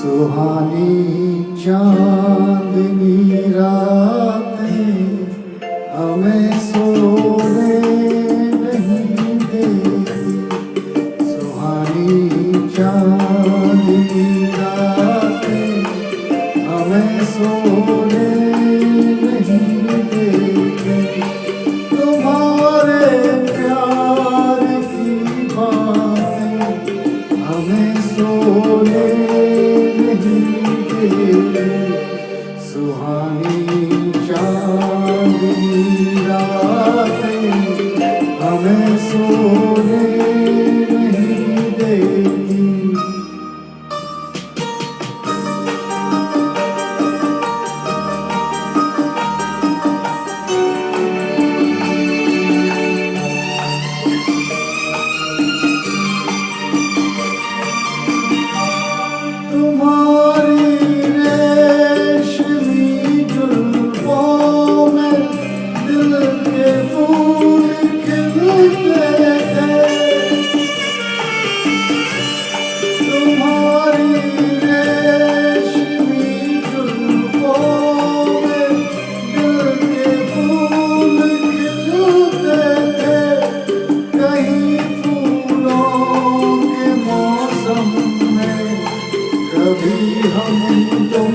सुहानी चांदनी रातें हमें सोने नहीं देती। सुहानी चांदनी रातें हमें सोने नहीं देती। तुम्हारे प्यार की बातें हमें सोने सुहानी चांदनी रातें हमें सोने नहीं देती। तुम्हारी कभी हम तुम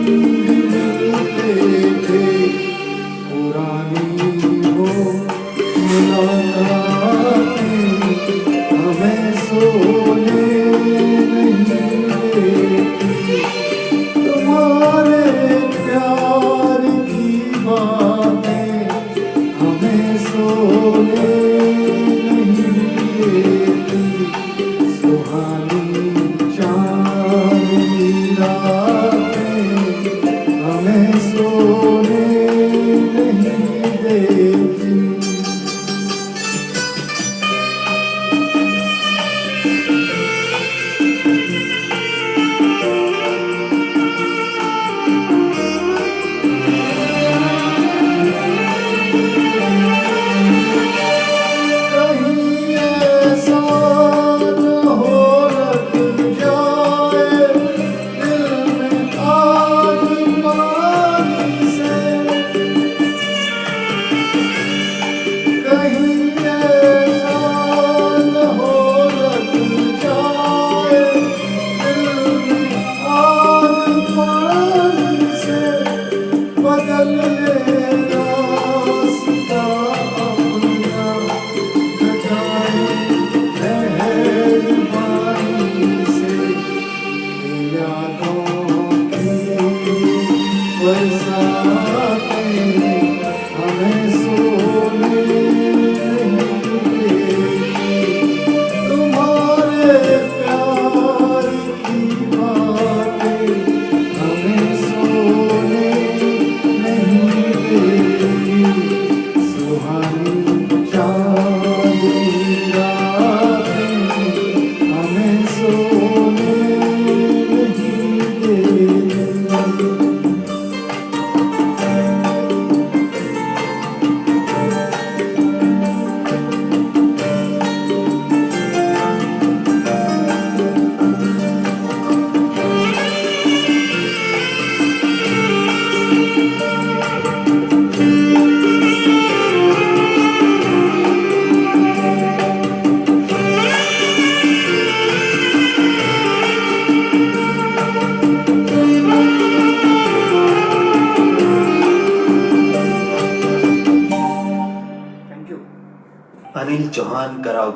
मिलते थे। पुरानी वो मुलाकातें हमें सोने नहीं देती। तुम्हारे प्यार की बातें हमें सोने नहीं देती। सुहानी हमें सोने नहीं देती। कहीं ऐसा न हो लग जाए दिल में आग पानी से। कहीं ऐसा न हो लग जाए दिल में आग पानी से। बदल ले रास्ता अपना जगाए मेहरबानी से। यादों की बरसातें हमें सोने नहीं देती। तुम्हारे प्यार की बातें हमें सोने नहीं देती। सुहानी चांदनी रातें हमें सोने नहीं देती। अनिल चौहान कराओ।